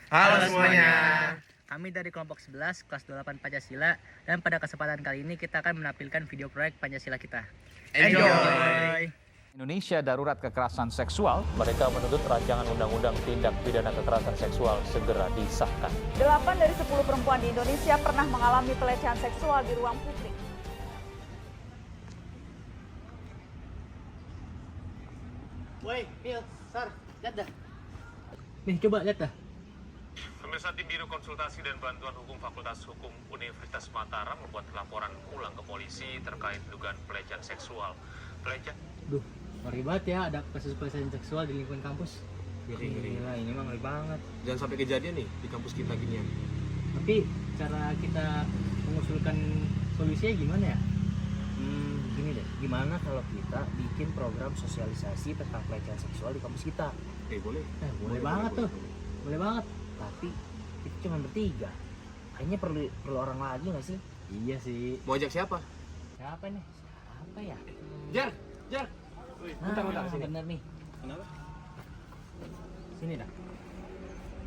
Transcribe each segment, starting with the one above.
Halo semuanya. Kami dari kelompok 11 kelas 28 Pancasila, dan pada kesempatan kali ini kita akan menampilkan video proyek Pancasila kita. Enjoy. Indonesia darurat kekerasan seksual. Mereka menuntut rancangan undang-undang tindak pidana kekerasan seksual segera disahkan. 8 dari 10 perempuan di Indonesia pernah mengalami pelecehan seksual di ruang publik. Woi, Pil, Sar, lihat dah. Nih, coba lihat dah. Pemirsa, Tim Biro Konsultasi dan Bantuan Hukum Fakultas Hukum Universitas Mataram membuat laporan ulang ke polisi terkait dugaan pelecehan seksual. Duh, ngeri banget ya ada kasus pelecehan seksual di lingkungan kampus. Gila, ini emang ngeri banget. Jangan sampai kejadian nih di kampus kita ginian. Tapi cara kita mengusulkan solusinya gimana ya? Gini deh, gimana kalau kita bikin program sosialisasi tentang pelecehan seksual di kampus kita? Boleh. Boleh banget tuh. Boleh banget. Tapi kita cuma bertiga. Kayaknya perlu orang lagi nggak sih? Iya sih. Mau ajak siapa? Siapa nih? Siapa ya? Jar. Bentar sini. Bener nih. Kenapa? Sini dah.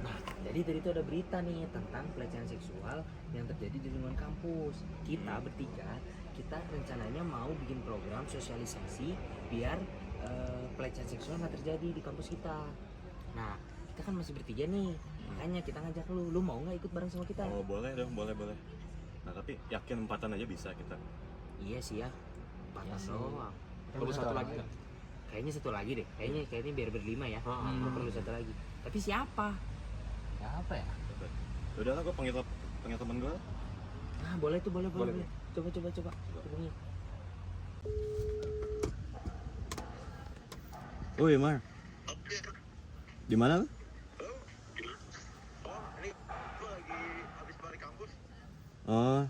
Nah, jadi tadi itu ada berita nih tentang pelecehan seksual yang terjadi di lingkungan kampus. Kita bertiga, kita rencananya mau bikin program sosialisasi biar pelecehan seksual nggak terjadi di kampus kita. Nah, kita kan masih bertiga nih, makanya kita ngajak lu mau nggak ikut bareng sama kita? Oh boleh dong, boleh. Nah tapi yakin empatan aja bisa kita. Iya sih ya, empatan doang. Perlu satu lagi nggak? Kayaknya satu lagi deh, kayaknya biar berlima ya. Perlu satu lagi. Tapi siapa? Siapa ya? Udah lah, gue panggil temen gue. Nah, boleh. Coba. Hubungi. Woi Mar, di mana lu? Oh,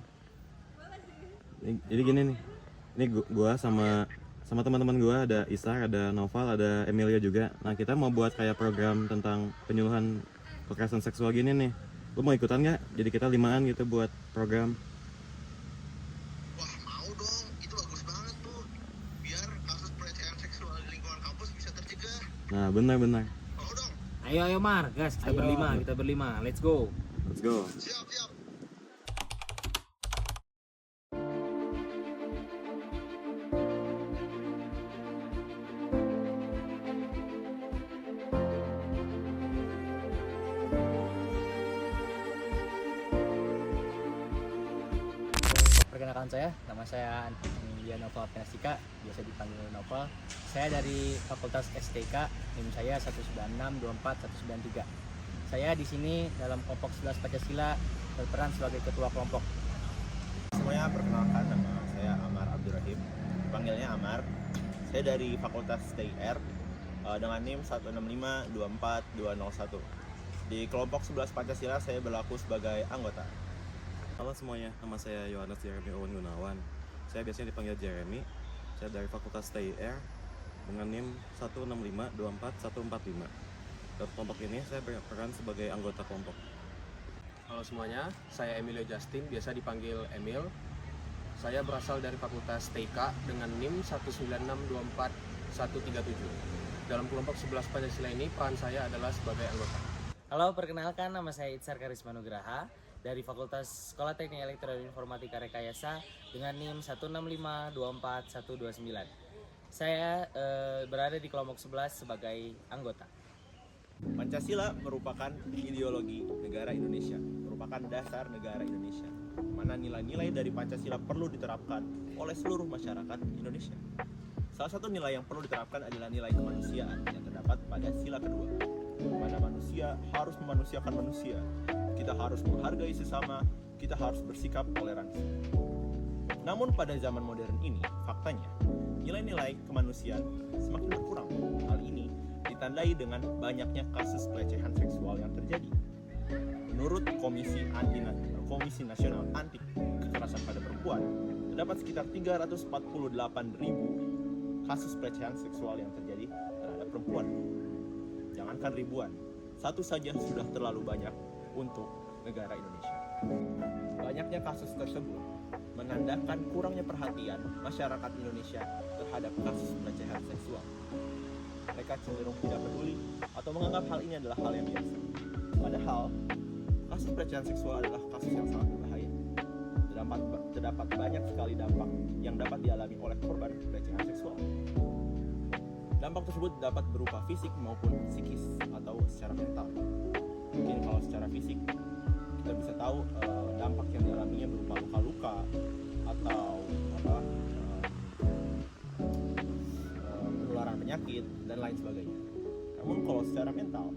jadi gini nih. Ini gua sama teman-teman gua, ada Isar, ada Noval, ada Emilia juga. Nah kita mau buat kayak program tentang penyuluhan kekerasan seksual gini nih. Lu mau ikutan nggak? Jadi kita 5-an gitu buat program. Wah, mau dong, itu bagus banget tuh. Biar kasus pelecehan seksual di lingkungan kampus bisa tercegah. Nah benar. Mau dong? Ayo Mar, gas, kita berlima, let's go. Let's go. Siap. Perkenalkan nama saya Emilia Nova Penastika, biasa dipanggil Nova. Saya dari Fakultas STK, NIM saya 19624 193. Saya di sini dalam kelompok 11 Pancasila berperan sebagai ketua kelompok. Semuanya, perkenalkan, nama saya Amar Abdurrahim, panggilnya Amar. Saya dari Fakultas TIR dengan NIM 16524 Di kelompok 11 Pancasila saya berlaku sebagai anggota. Halo semuanya, nama saya Yohanes Jeremy Owen Gunawan. Saya biasanya dipanggil Jeremy. Saya dari Fakultas TIR dengan NIM 16524 Dalam kelompok ini saya berperan sebagai anggota kelompok. Halo semuanya, saya Emilio Justin, biasa dipanggil Emil. Saya berasal dari Fakultas TK dengan NIM 19624 Dalam kelompok 11 Pancasila ini peran saya adalah sebagai anggota. Halo, perkenalkan nama saya Itzar Karisma Nugraha dari Fakultas Sekolah Teknik Elektro dan Informatika Rekayasa dengan NIM 16524 Saya berada di kelompok 11 sebagai anggota. Pancasila merupakan ideologi negara Indonesia, merupakan dasar negara Indonesia, mana nilai-nilai dari Pancasila perlu diterapkan oleh seluruh masyarakat Indonesia. Salah satu nilai yang perlu diterapkan adalah nilai kemanusiaan yang terdapat pada sila kedua, mana manusia harus memanusiakan manusia. Kita harus menghargai sesama, kita harus bersikap toleransi. Namun pada zaman modern ini, faktanya, nilai-nilai kemanusiaan semakin berkurang. Hal ini ditandai dengan banyaknya kasus pelecehan seksual yang terjadi. Menurut Komisi Nasional Anti Kekerasan pada Perempuan, terdapat sekitar 348.000 kasus pelecehan seksual yang terjadi terhadap perempuan. Jangankan ribuan, satu saja sudah terlalu banyak untuk negara Indonesia. Banyaknya kasus tersebut menandakan kurangnya perhatian masyarakat Indonesia terhadap kasus pelecehan seksual. Mereka cenderung tidak peduli atau menganggap hal ini adalah hal yang biasa. Padahal pelecehan seksual adalah kasus yang sangat berbahaya. Terdapat banyak sekali dampak yang dapat dialami oleh korban pelecehan seksual. Dampak tersebut dapat berupa fisik maupun psikis atau secara mental. Mungkin kalau secara fisik kita bisa tahu dampak yang dialaminya berupa luka-luka atau penularan penyakit dan lain sebagainya. Namun kalau secara mental,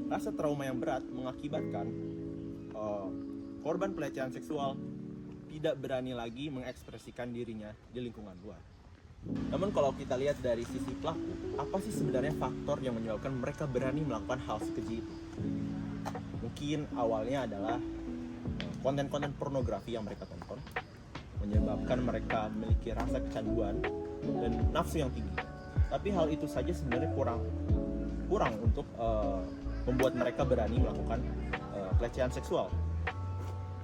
rasa trauma yang berat mengakibatkan korban pelecehan seksual tidak berani lagi mengekspresikan dirinya di lingkungan luar. Namun kalau kita lihat dari sisi pelaku, apa sih sebenarnya faktor yang menyebabkan mereka berani melakukan hal sekeji itu? Mungkin awalnya adalah konten-konten pornografi yang mereka tonton menyebabkan mereka memiliki rasa kecanduan dan nafsu yang tinggi. Tapi hal itu saja sebenarnya kurang untuk membuat mereka berani melakukan pelecehan seksual.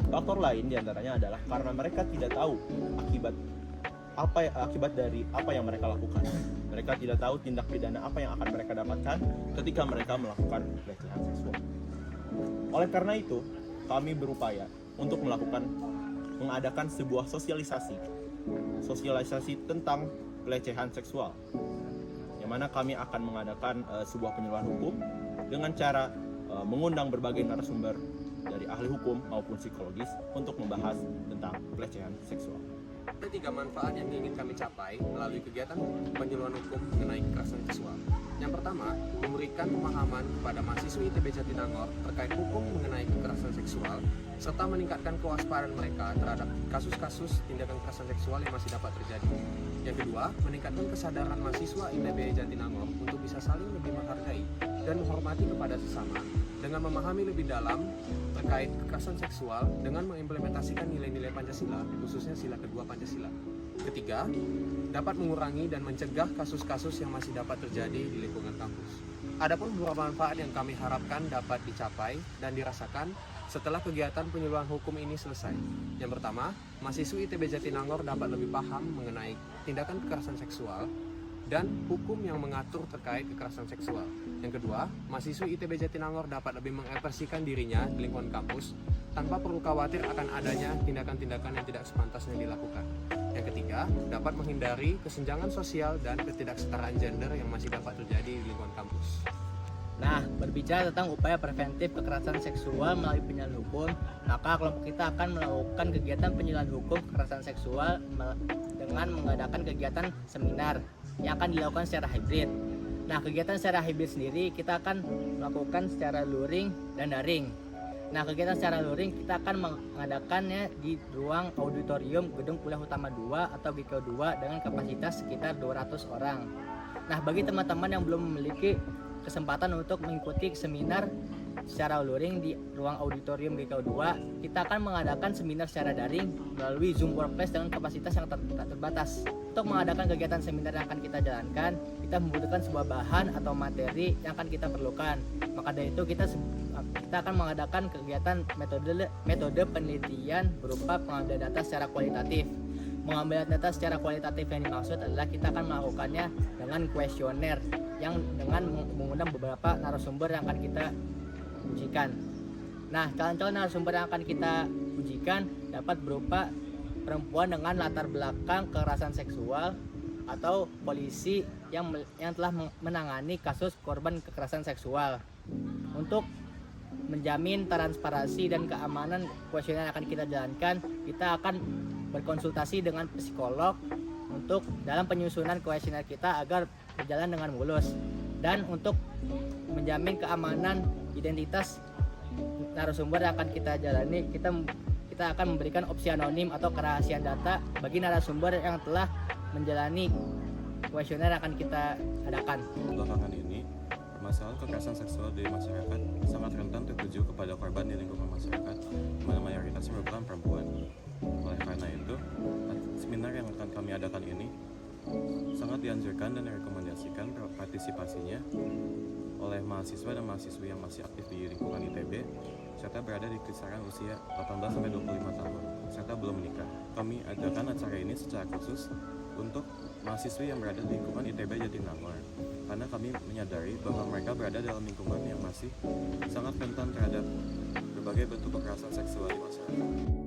Faktor lain diantaranya adalah karena mereka tidak tahu akibat dari apa yang mereka lakukan. Mereka tidak tahu tindak pidana apa yang akan mereka dapatkan ketika mereka melakukan pelecehan seksual. Oleh karena itu, kami berupaya untuk mengadakan sebuah sosialisasi tentang pelecehan seksual, yang mana kami akan mengadakan sebuah penyuluhan hukum dengan cara mengundang berbagai narasumber dari ahli hukum maupun psikologis untuk membahas tentang pelecehan seksual. Ada 3 manfaat yang ingin kami capai melalui kegiatan penyuluhan hukum mengenai kekerasan seksual. Yang pertama, memberikan pemahaman kepada mahasiswa ITB Jatinangor terkait hukum mengenai kekerasan seksual, serta meningkatkan kewaspadaan mereka terhadap kasus-kasus tindakan kekerasan seksual yang masih dapat terjadi. Yang kedua, meningkatkan kesadaran mahasiswa ITB Jatinangor untuk bisa saling lebih menghargai dan menghormati kepada sesama, dengan memahami lebih dalam terkait kekerasan seksual dengan mengimplementasikan nilai-nilai Pancasila, khususnya sila kedua Pancasila. Ketiga, dapat mengurangi dan mencegah kasus-kasus yang masih dapat terjadi di lingkungan kampus. Adapun beberapa manfaat yang kami harapkan dapat dicapai dan dirasakan setelah kegiatan penyuluhan hukum ini selesai. Yang pertama, mahasiswa ITB Jatinangor dapat lebih paham mengenai tindakan kekerasan seksual dan hukum yang mengatur terkait kekerasan seksual. Yang kedua, mahasiswa ITB Jatinangor dapat lebih mengekspresikan dirinya di lingkungan kampus tanpa perlu khawatir akan adanya tindakan-tindakan yang tidak sepantasnya dilakukan. Yang ketiga, dapat menghindari kesenjangan sosial dan ketidaksetaraan gender yang masih dapat terjadi di lingkungan kampus. Nah, berbicara tentang upaya preventif kekerasan seksual melalui penyuluhan hukum, maka kelompok kita akan melakukan kegiatan penyuluhan hukum kekerasan seksual dengan mengadakan kegiatan seminar yang akan dilakukan secara hibrid. Nah, kegiatan secara hibrid sendiri kita akan melakukan secara luring dan daring. Nah, kegiatan secara luring kita akan mengadakannya di ruang auditorium Gedung Kuliah Utama 2 atau GKU 2 dengan kapasitas sekitar 200 orang. Nah, bagi teman-teman yang belum memiliki kesempatan untuk mengikuti seminar secara luring di ruang auditorium GKU 2, kita akan mengadakan seminar secara daring melalui Zoom Workplace dengan kapasitas yang terbatas. Untuk mengadakan kegiatan seminar yang akan kita jalankan, kita membutuhkan sebuah bahan atau materi yang akan kita perlukan. Maka dari itu kita akan mengadakan kegiatan metode penelitian berupa pengambilan data secara kualitatif. Mengambil data secara kualitatif yang dimaksud adalah kita akan melakukannya dengan kuesioner yang dengan mengundang beberapa narasumber yang akan kita ujikan. Nah, calon-calon narasumber yang akan kita ujikan dapat berupa perempuan dengan latar belakang kekerasan seksual atau polisi yang telah menangani kasus korban kekerasan seksual. Untuk menjamin transparansi dan keamanan kuesioner yang akan kita jalankan, kita akan berkonsultasi dengan psikolog untuk dalam penyusunan kuesioner kita agar berjalan dengan mulus. Dan untuk menjamin keamanan identitas narasumber yang akan kita jalani, kita akan memberikan opsi anonim atau kerahasiaan data bagi narasumber yang telah menjalani kuesioner yang akan kita adakan. Belakangan ini, permasalahan kekerasan seksual di masyarakat sangat rentan tertuju kepada korban di lingkungan masyarakat, di mana mayoritasnya merupakan perempuan. Oleh karena itu, seminar yang akan kami adakan ini sangat dianjurkan dan direkomendasikan partisipasinya oleh mahasiswa dan mahasiswi yang masih aktif di lingkungan ITB serta berada di kisaran usia 18-25 tahun serta belum menikah. Kami adakan acara ini secara khusus untuk mahasiswi yang berada di lingkungan ITB Jatinangor karena kami menyadari bahwa mereka berada dalam lingkungan yang masih sangat rentan terhadap berbagai berbagai bentuk kekerasan seksual di masyarakat.